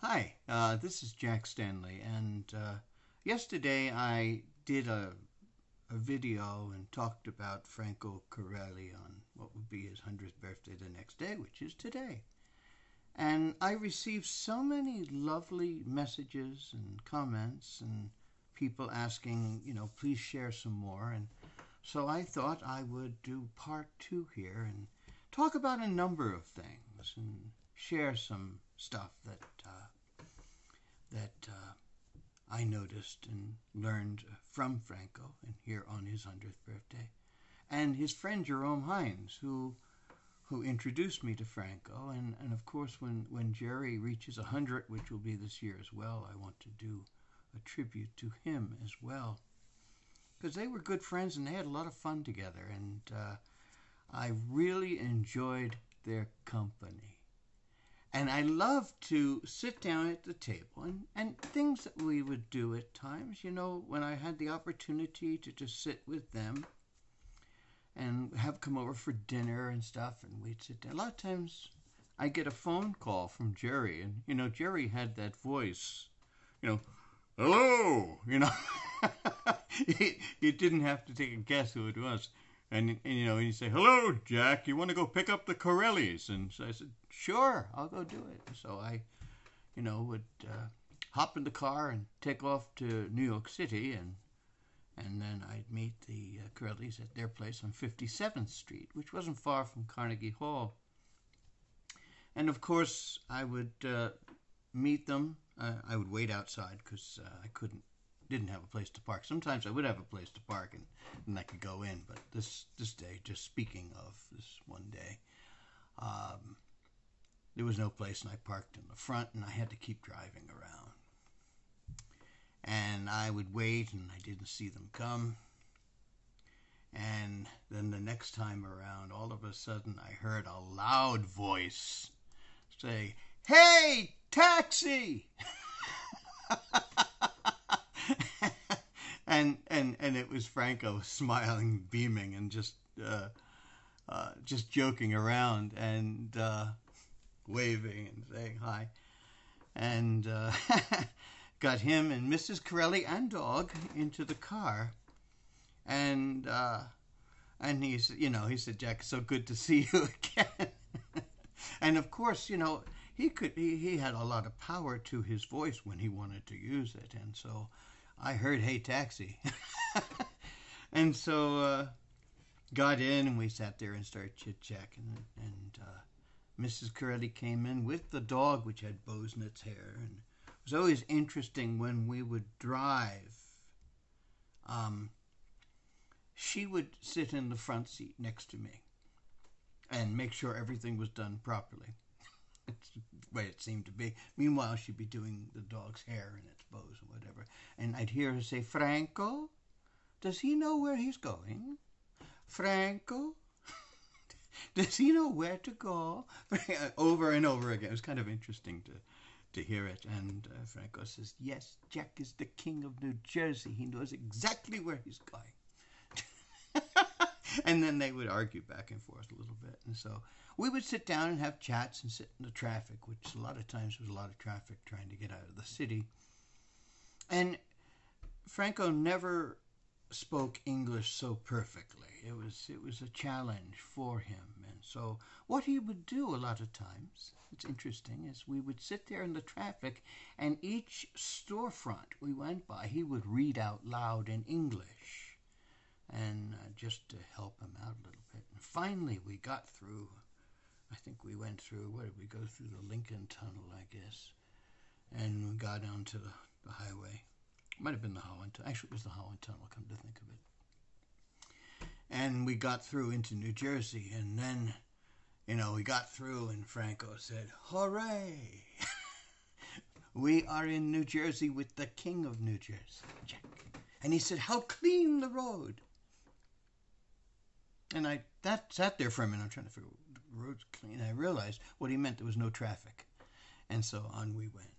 Hi, this is Jack Stanley, and yesterday I did a video and talked about Franco Corelli on what would be his 100th birthday the next day, which is today. And I received so many lovely messages and comments and people asking, please share some more. And so I thought I would do part two here and talk about a number of things and share some stuff that I noticed and learned from Franco and here on his 100th birthday, and his friend Jerome Hines, who introduced me to Franco, and of course when Jerry reaches 100, which will be this year as well, I want to do a tribute to him as well, because they were good friends and they had a lot of fun together, and I really enjoyed their company. And I love to sit down at the table and things that we would do at times, when I had the opportunity to just sit with them and have come over for dinner and stuff, and we'd sit down. A lot of times I get a phone call from Jerry, and, Jerry had that voice, hello, you didn't have to take a guess who it was. And he'd say, hello, Jack, you want to go pick up the Corellis? And so I said, sure, I'll go do it. So I, would hop in the car and take off to New York City, and then I'd meet the Corellis at their place on 57th Street, which wasn't far from Carnegie Hall. And, of course, I would meet them. I would wait outside because I didn't have a place to park. Sometimes I would have a place to park and I could go in, but this day, just speaking of this one day, there was no place, and I parked in the front, and I had to keep driving around. And I would wait, and I didn't see them come. And then the next time around, all of a sudden, I heard a loud voice say, "Hey, taxi!" And it was Franco smiling, beaming, and just joking around and waving and saying hi, and got him and Mrs. Corelli and dog into the car, and he said, he said, Jack, so good to see you again. And of course, he had a lot of power to his voice when he wanted to use it, and so I heard, "Hey, taxi." And so got in, and we sat there and started chit-chatting, and Mrs. Corelli came in with the dog, which had bows in its hair, and it was always interesting when we would drive. She would sit in the front seat next to me and make sure everything was done properly. It's the way it seemed to be. Meanwhile, she'd be doing the dog's hair and its bows and whatever. And I'd hear her say, "Franco, does he know where he's going? Franco, does he know where to go?" Over and over again. It was kind of interesting to hear it. And Franco says, "Yes, Jack is the king of New Jersey. He knows exactly where he's going." And then they would argue back and forth a little bit. And so we would sit down and have chats and sit in the traffic, which a lot of times was a lot of traffic trying to get out of the city. And Franco never spoke English so perfectly. It was a challenge for him. And so what he would do a lot of times, it's interesting, is we would sit there in the traffic, and each storefront we went by, he would read out loud in English, and just to help him out a little bit. And finally we got through. I think we went through, where did we go through? The Lincoln Tunnel, I guess. And we got onto the highway. It might have been the Holland Tunnel. Actually, it was the Holland Tunnel, come to think of it. And we got through into New Jersey, and then, we got through, and Franco said, "Hooray! We are in New Jersey with the king of New Jersey, Jack." And he said, "How clean the road." And I sat there for a minute. I'm trying to figure out the road's clean. I realized what he meant, there was no traffic. And so on we went.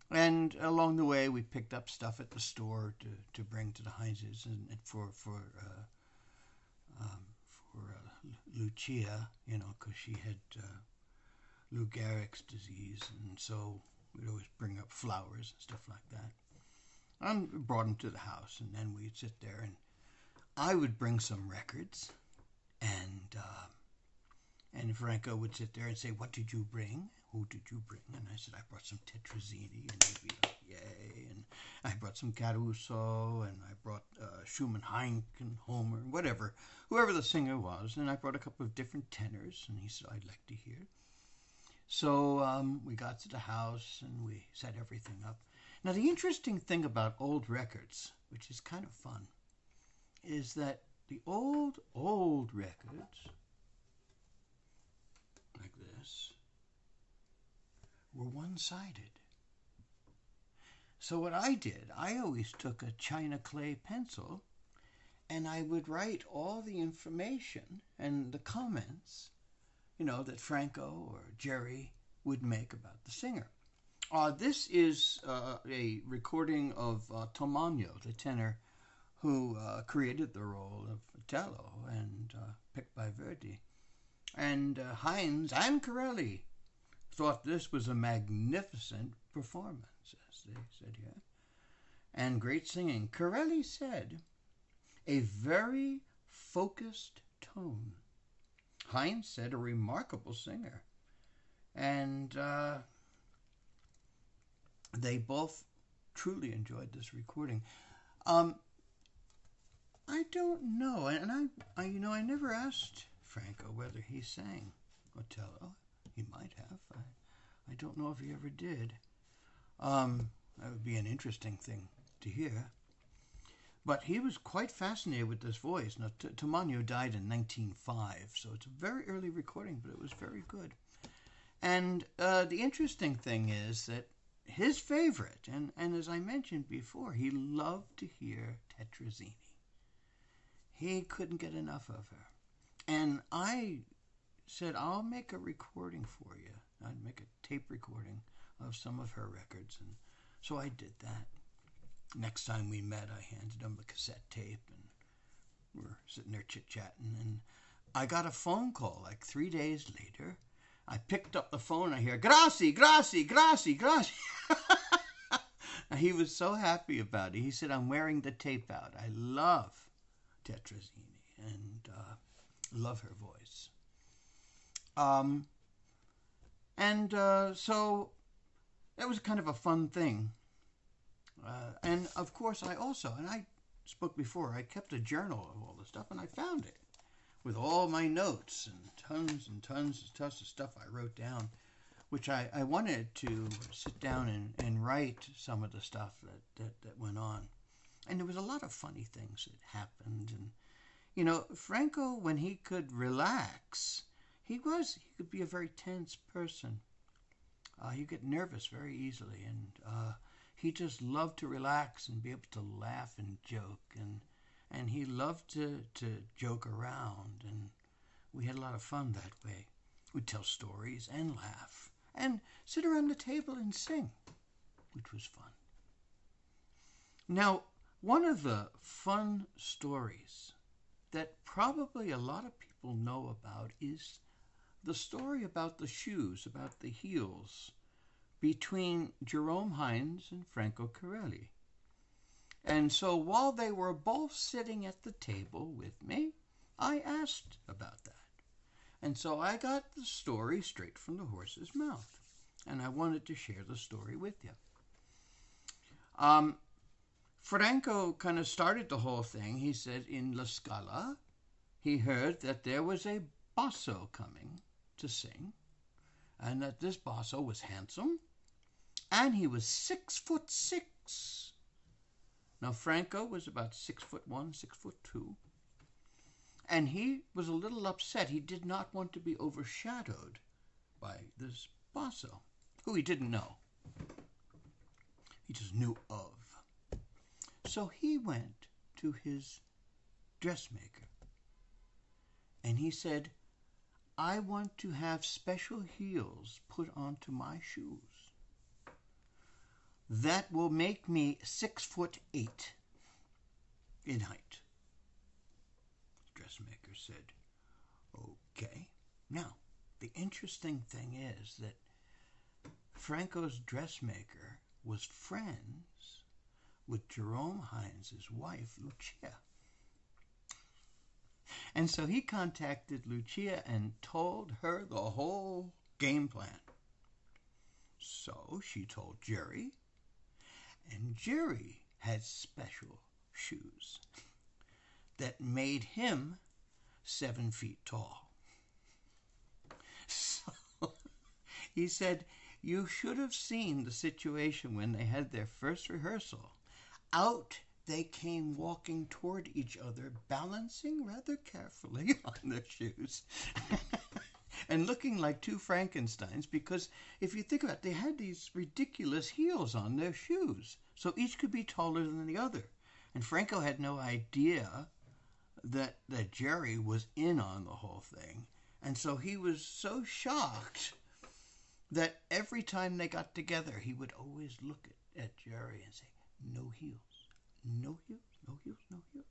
And along the way, we picked up stuff at the store to bring to the Hineses and for Lucia, because she had Lou Gehrig's disease, and so We'd always bring up flowers and stuff like that. And we brought them to the house, and then we'd sit there, and I would bring some records, and Franco would sit there and say, "What did you bring? Who did you bring?" And I said, "I brought some Tetrazzini," and he'd be like, "Yay!" And I brought some Caruso, and I brought Schumann, Heinck, and Homer, and whoever the singer was, and I brought a couple of different tenors, and he said, "I'd like to hear." So we got to the house, and we set everything up. Now, the interesting thing about old records, which is kind of fun, is that the old records, like this, were one-sided. So what I did, I always took a china clay pencil, and I would write all the information and the comments, that Franco or Jerry would make about the singer. This is a recording of Tomagno, the tenor who created the role of Otello and picked by Verdi. And Hines and Corelli thought this was a magnificent performance, as they said here, and great singing. Corelli said, "A very focused tone." Hines said, "A remarkable singer." And they both truly enjoyed this recording. I don't know, and I never asked Franco whether he sang Otello. He might have. I don't know if he ever did. That would be an interesting thing to hear. But he was quite fascinated with this voice. Now, Tomagno died in 1905, so it's a very early recording, but it was very good. And the interesting thing is that his favorite, and as I mentioned before, he loved to hear Tetrazzini. He couldn't get enough of her. And I said, "I'll make a recording for you." I'd make a tape recording of some of her records. And so I did that. Next time we met, I handed him a cassette tape, and we were sitting there chit-chatting. And I got a phone call like 3 days later. I picked up the phone, and I hear, "Grazie, grazie, grazie, grazie." He was so happy about it. He said, "I'm wearing the tape out. I love Tetrazzini and love her voice." So that was kind of a fun thing. And of course, I spoke before, I kept a journal of all the stuff, and I found it with all my notes and tons of stuff I wrote down, which I wanted to sit down and write some of the stuff that went on. And there was a lot of funny things that happened. And, Franco, when he could relax, he could be a very tense person. He'd get nervous very easily, and he just loved to relax and be able to laugh and joke, and he loved to joke around, and we had a lot of fun that way. We'd tell stories and laugh and sit around the table and sing, which was fun. Now, one of the fun stories that probably a lot of people know about is the story about the shoes, about the heels, between Jerome Hines and Franco Corelli. And so while they were both sitting at the table with me, I asked about that. And so I got the story straight from the horse's mouth, and I wanted to share the story with you. Franco kind of started the whole thing. He said in La Scala, he heard that there was a basso coming to sing, and that this basso was handsome, and he was 6'6". Now Franco was about 6'1", 6'2", and he was a little upset. He did not want to be overshadowed by this basso, who he didn't know. He just knew of. So he went to his dressmaker, and he said, "I want to have special heels put onto my shoes. That will make me 6'8" in height." The dressmaker said, "Okay." Now, the interesting thing is that Franco's dressmaker was friends with Jerome Hines' wife, Lucia. And so he contacted Lucia and told her the whole game plan. So she told Jerry, and Jerry had special shoes that made him 7 feet tall. So he said, you should have seen the situation when they had their first rehearsal. Out they came walking toward each other, balancing rather carefully on their shoes. And looking like two Frankensteins, because if you think about it, they had these ridiculous heels on their shoes, so each could be taller than the other. And Franco had no idea that Jerry was in on the whole thing. And so he was so shocked that every time they got together, he would always look at Jerry and say, no heels, no heels, no heels, no heels.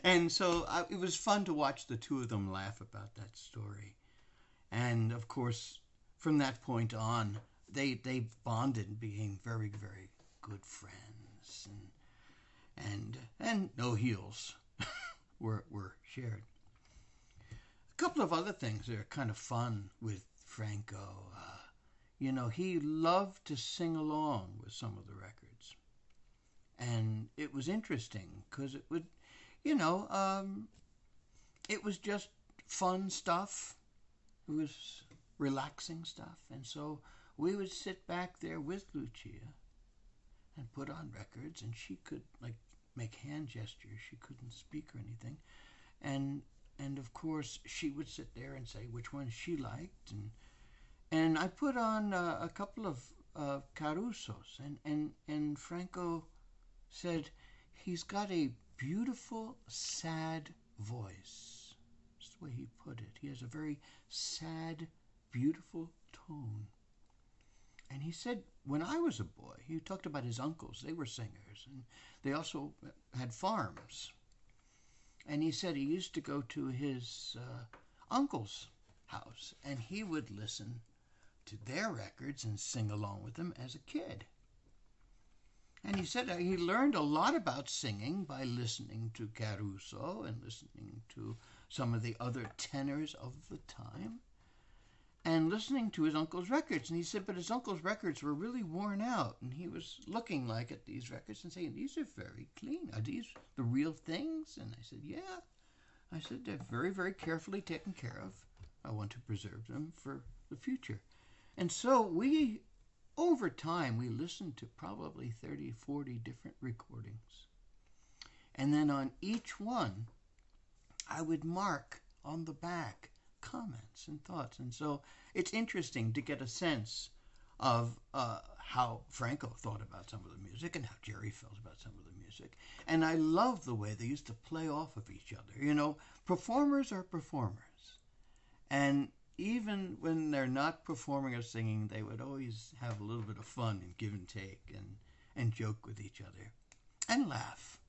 And so it was fun to watch the two of them laugh about that story. And, of course, from that point on, they bonded and became very, very good friends. And no heels were shared. A couple of other things that are kind of fun with Franco. He loved to sing along with some of the records. And it was interesting because it would, it was just fun stuff. It was relaxing stuff. And so we would sit back there with Lucia and put on records, and she could, make hand gestures. She couldn't speak or anything. And of course, she would sit there and say which one she liked. And I put on a couple of Carusos. And Franco said, he's got a beautiful, sad voice. That's the way he put it. He has a very sad, beautiful tone. And he said, when I was a boy, he talked about his uncles. They were singers, and they also had farms. And he said he used to go to his uncle's house, and he would listen to their records and sing along with them as a kid. And he said he learned a lot about singing by listening to Caruso and listening to some of the other tenors of the time and listening to his uncle's records. And he said, but his uncle's records were really worn out. And he was looking at these records and saying, these are very clean. Are these the real things? And I said, yeah. I said, they're very, very carefully taken care of. I want to preserve them for the future. And so over time, we listened to probably 30, 40 different recordings. And then on each one, I would mark on the back comments and thoughts. And so it's interesting to get a sense of how Franco thought about some of the music and how Jerry felt about some of the music. And I love the way they used to play off of each other. Performers are performers. And even when they're not performing or singing, they would always have a little bit of fun and give and take and joke with each other and laugh.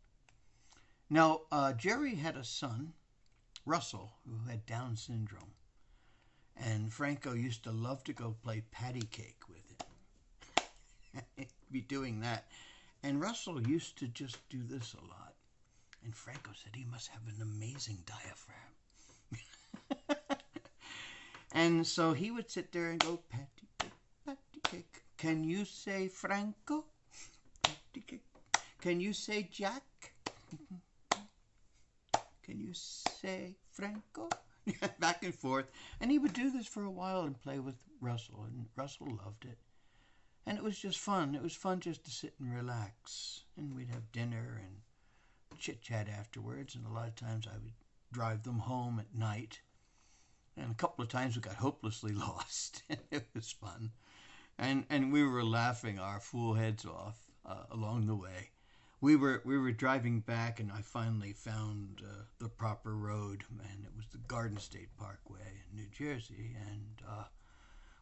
Now, Jerry had a son, Russell, who had Down syndrome. And Franco used to love to go play patty cake with him. He'd be doing that. And Russell used to just do this a lot. And Franco said he must have an amazing diaphragm. And so he would sit there and go, patty cake, patty cake. Can you say Franco? Patty cake. Can you say Jack? Can you say Franco? Back and forth. And he would do this for a while and play with Russell. And Russell loved it. And it was just fun. It was fun just to sit and relax. And we'd have dinner and chit-chat afterwards. And a lot of times I would drive them home at night. And a couple of times we got hopelessly lost. It was fun. And we were laughing our fool heads off along the way. We were driving back, and I finally found the proper road, and it was the Garden State Parkway in New Jersey. And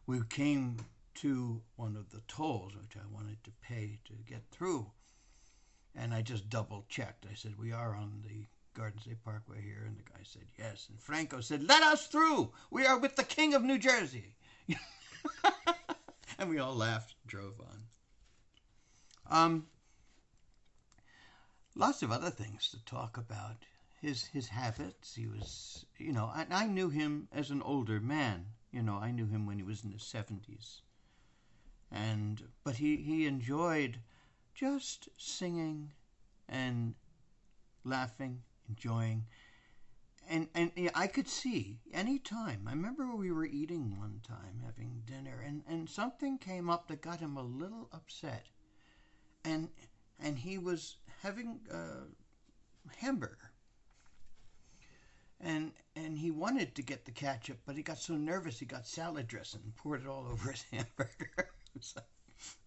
we came to one of the tolls, which I wanted to pay to get through. And I just double-checked. I said, we are on the Garden State Parkway here, and the guy said yes. And Franco said, let us through. We are with the King of New Jersey. And we all laughed, drove on. Lots of other things to talk about. His habits. He was, I knew him as an older man. I knew him when he was in his 70s. But he enjoyed just singing and laughing, enjoying. And I could see any time. I remember we were eating one time, having dinner, and something came up that got him a little upset. And he was having a hamburger. And he wanted to get the ketchup, but he got so nervous he got salad dressing and poured it all over his hamburger.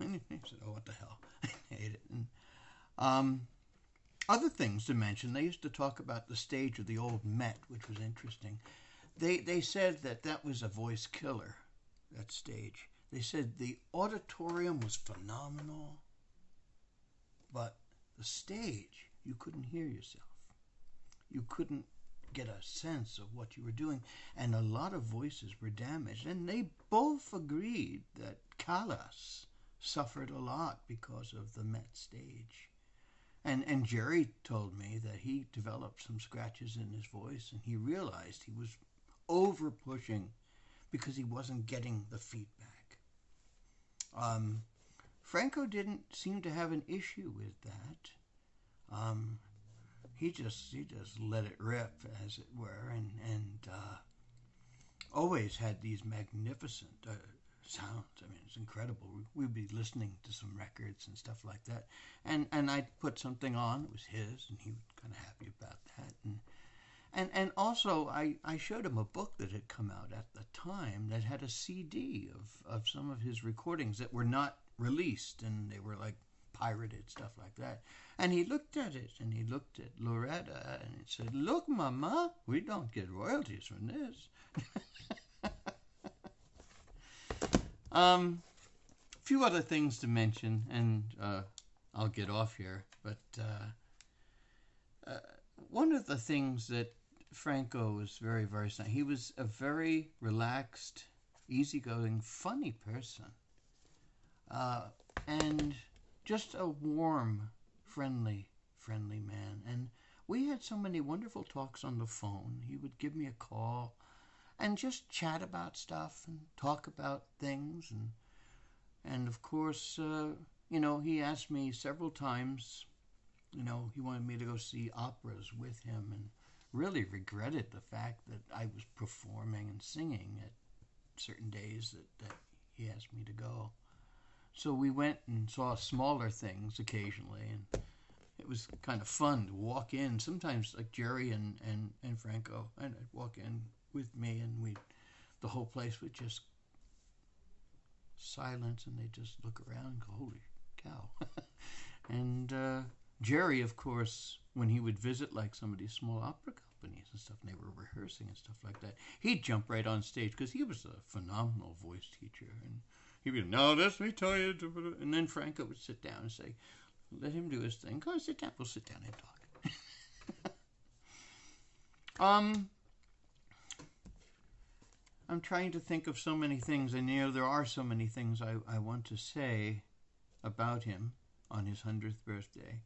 And he said, "Oh, what the hell?" I ate it. And, other things to mention, they used to talk about the stage of the old Met, which was interesting. They said that was a voice killer, that stage. They said the auditorium was phenomenal, but the stage, you couldn't hear yourself. You couldn't get a sense of what you were doing, and a lot of voices were damaged. And they both agreed that Callas suffered a lot because of the Met stage. And Jerry told me that he developed some scratches in his voice, and he realized he was over-pushing because he wasn't getting the feedback. Franco didn't seem to have an issue with that. He just let it rip, as it were, and always had these magnificent sounds. I mean, it's incredible. We'd be listening to some records and stuff like that, and I'd put something on. It was his, and he was kind of happy about that. And also, I showed him a book that had come out at the time that had a CD of some of his recordings that were not released, and they were like pirated, stuff like that. And he looked at it, and he looked at Loretta, and he said, "Look, Mama, we don't get royalties from this." A few other things to mention, and I'll get off here. But one of the things that Franco was very, very nice. He was a very relaxed, easygoing, funny person, and just a warm, friendly man. And we had so many wonderful talks on the phone. He would give me a call and just chat about stuff and talk about things. And of course, he asked me several times, he wanted me to go see operas with him, and really regretted the fact that I was performing and singing at certain days that he asked me to go. So we went and saw smaller things occasionally, and it was kind of fun to walk in. Sometimes, like Jerry and Franco, and I'd walk in with me, and the whole place would just silence, and they'd just look around and go, "Holy cow." And Jerry, of course, when he would visit like some of these small opera companies and stuff, and they were rehearsing and stuff like that, he'd jump right on stage because he was a phenomenal voice teacher. And he'd be, "Now let me tell you," and then Franco would sit down and say, "Let him do his thing. Go sit down. We'll sit down and talk." I'm trying to think of so many things, and there are so many things I want to say about him on his 100th birthday.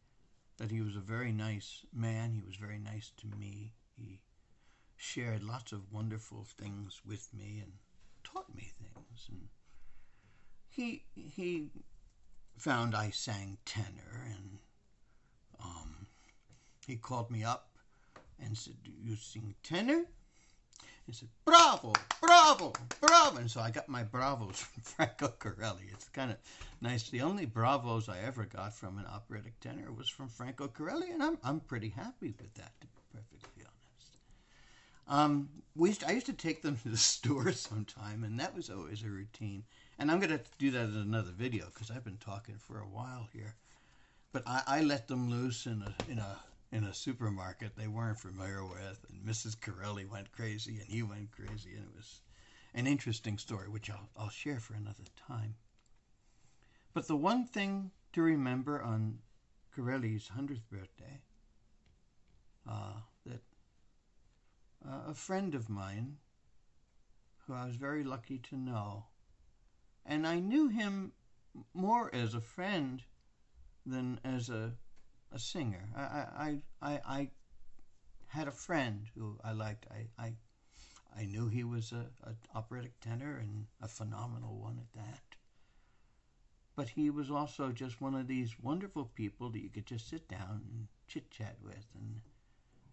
That he was a very nice man. He was very nice to me. He shared lots of wonderful things with me and taught me things. And he found I sang tenor, and he called me up and said, "Do you sing tenor?" He said, "Bravo, bravo, bravo." And so I got my bravos from Franco Corelli. It's kind of nice. The only bravos I ever got from an operatic tenor was from Franco Corelli, and I'm pretty happy with that, to be perfectly honest. I used to take them to the store sometime, and that was always a routine. And I'm going to do that in another video because I've been talking for a while here. But I let them loose in a supermarket they weren't familiar with, and Mrs. Corelli went crazy, and he went crazy, and it was an interesting story, which I'll share for another time. But the one thing to remember on Corelli's 100th birthday, that a friend of mine, who I was very lucky to know, And I knew him more as a friend than as a singer. I had a friend who I liked. I knew he was an operatic tenor and a phenomenal one at that. But he was also just one of these wonderful people that you could just sit down and chit chat with,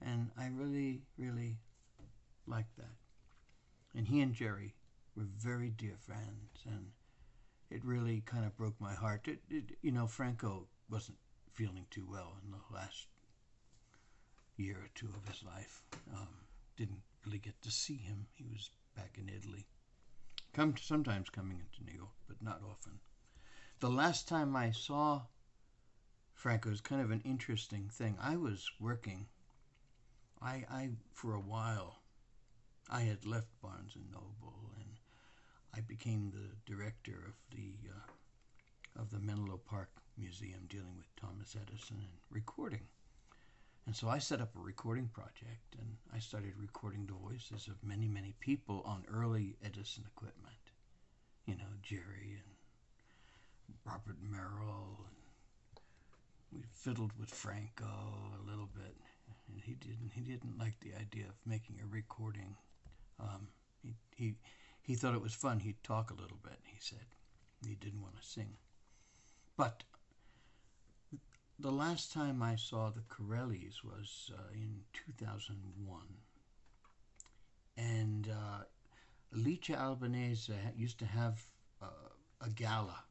and I really, really liked that. And he and Jerry were very dear friends, and it really kind of broke my heart. Franco wasn't feeling too well in the last year or two of his life. Didn't really get to see him. He was back in Italy. Sometimes coming into New York, but not often. The last time I saw Franco was kind of an interesting thing. I was working. I for a while, I had left Barnes and Noble, and I became the director of the Menlo Park Museum, dealing with Thomas Edison and recording. And so I set up a recording project, and I started recording the voices of many, many people on early Edison equipment. Jerry and Robert Merrill. And we fiddled with Franco a little bit, and he didn't like the idea of making a recording. He thought it was fun. He'd talk a little bit. He said he didn't want to sing. But the last time I saw the Corellis was in 2001. And Alicia Albanese used to have a gala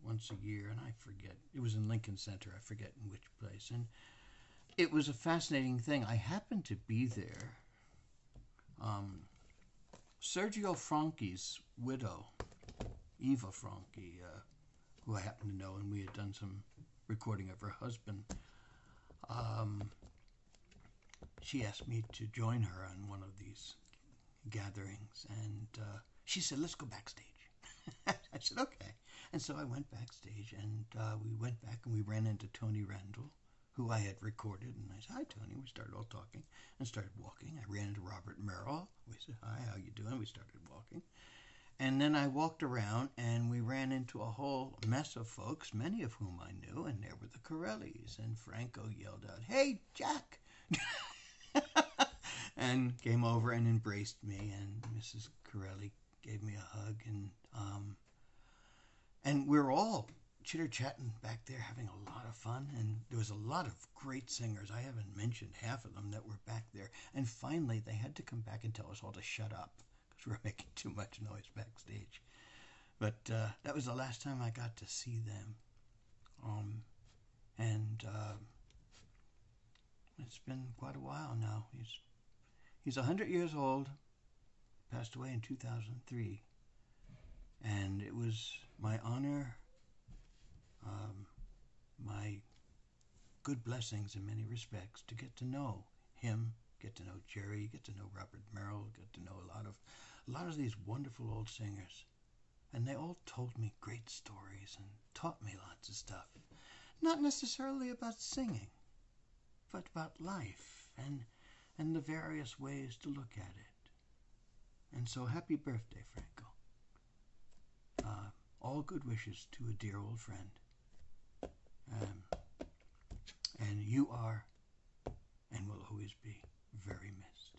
once a year, and I forget. It was in Lincoln Center. I forget in which place. And it was a fascinating thing. I happened to be there. Sergio Franchi's widow, Eva Franchi, who I happen to know, and we had done some recording of her husband, she asked me to join her on one of these gatherings, and she said, "Let's go backstage." I said, "Okay." And so I went backstage, and we went back and we ran into Tony Randall, who I had recorded, and I said, "Hi, Tony." We started all talking and started walking. I ran into Robert Merrill. We said, "Hi, how you doing?" We started walking. And then I walked around, and we ran into a whole mess of folks, many of whom I knew, and there were the Corellis. And Franco yelled out, "Hey, Jack!" and came over and embraced me, and Mrs. Corelli gave me a hug, and we were all chitter-chatting back there, having a lot of fun, and there was a lot of great singers. I haven't mentioned half of them that were back there, and finally they had to come back and tell us all to shut up, because we were making too much noise backstage. But that was the last time I got to see them. And it's been quite a while now. He's 100 years old, passed away in 2003. And it was my honor, my good blessings in many respects, to get to know him, get to know Jerry, get to know Robert Merrill, get to know a lot of these wonderful old singers. And they all told me great stories and taught me lots of stuff. Not necessarily about singing, but about life and the various ways to look at it. And so happy birthday, Franco. All good wishes to a dear old friend. And you are and will always be very missed.